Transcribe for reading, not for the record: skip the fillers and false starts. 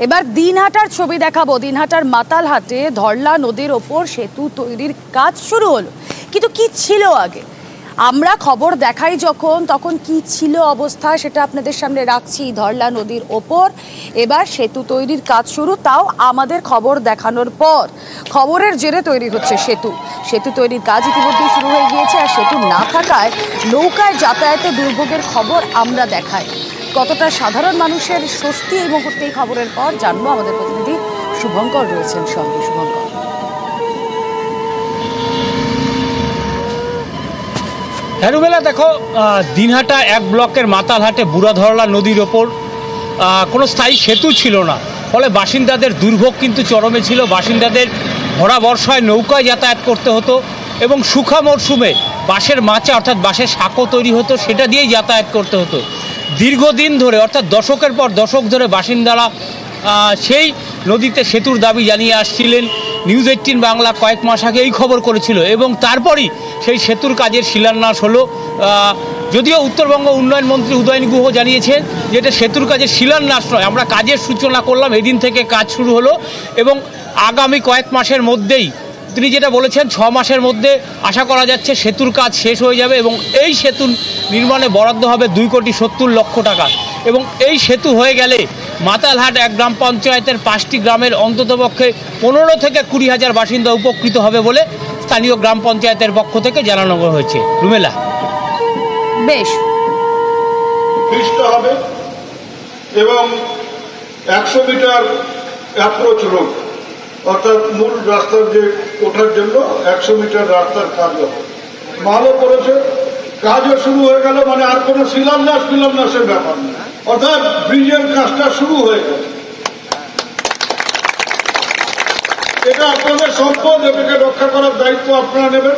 এবার দিনহাটার ছবি দেখাবো। দিনহাটার মাতালহাটে ধরলা নদীর ওপর সেতু তৈরির কাজ শুরু হলো, কিন্তু কি ছিল আগে? আমরা খবর দেখাই যখন, তখন কি ছিল অবস্থা সেটা আপনাদের সামনে রাখছি। ধরলা নদীর ওপর এবার সেতু তৈরির কাজ শুরু, তাও আমাদের খবর দেখানোর পর। খবরের জেরে তৈরি হচ্ছে সেতু তৈরির কাজ ইতিমধ্যেই শুরু হয়ে গিয়েছে। আর সেতু না থাকায় নৌকায় যাতায়াতে দুর্ভোগের খবর আমরা দেখাই। কতটা সাধারণ মানুষের স্বস্তি এই মুহূর্তে এই খবরের পর জানবো। আমাদের প্রতিনিধি শুভঙ্কর রয়েছেন সঙ্গে। শুভঙ্কর, হেরুবেলা দেখো, দিনহাটা এক ব্লকের মাতালহাটে বুড়াধরলা নদীর ওপর কোনো স্থায়ী সেতু ছিল না, ফলে বাসিন্দাদের দুর্ভোগ কিন্তু চরমে ছিল। বাসিন্দাদের ভরা বর্ষায় নৌকায় যাতায়াত করতে হতো এবং শুখা মরশুমে বাঁশের মাচা অর্থাৎ বাঁশের সাঁকো তৈরি হতো, সেটা দিয়েই যাতায়াত করতে হতো। দীর্ঘদিন ধরে অর্থাৎ দশকের পর দশক ধরে বাসিন্দারা সেই নদীতে সেতুর দাবি জানিয়ে আসছিলেন। নিউজ 18 বাংলা কয়েক মাস আগে এই খবর করেছিল এবং তারপরই সেই সেতুর কাজের শিলান্যাস হলো। যদিও উত্তরবঙ্গ উন্নয়ন মন্ত্রী উদয়ন গুহ জানিয়েছেন যে এটা সেতুর কাজের শিলান্যাস নয়, আমরা কাজের সূচনা করলাম, এদিন থেকে কাজ শুরু হলো এবং আগামী কয়েক মাসের মধ্যেই তিনি যেটা বলেছেন 6 মাসের মধ্যে আশা করা যাচ্ছে সেতুর কাজ শেষ হয়ে যাবে এবং এই সেতু নির্মাণে বরাদ্দ হবে 2,70,00,000 টাকা। এবং এই সেতু হয়ে গেলে মাতালহাট এক গ্রাম পঞ্চায়েতের 5টি গ্রামের অন্ততপক্ষে 15 থেকে 20,000 বাসিন্দা উপকৃত হবে বলে স্থানীয় গ্রাম পঞ্চায়েতের পক্ষ থেকে জানানো হয়েছে। রুমেলা, বেশ হবে এবং 100 মিটার অ্যাপ্রোচ রোড অর্থাৎ মূল রাস্তার যে ওঠার জন্য 100 মিটার রাস্তার কাজ হবে। ভালো করেছে, কাজও শুরু হয়ে গেল, মানে আর কোনো শিলান্যাসের ব্যাপার নেই, অর্থাৎ ব্রিজের কাজটা শুরু হয়ে গেল। এটা আপনাদের সম্পদ, এটাকে রক্ষা করার দায়িত্ব আপনারা নেবেন।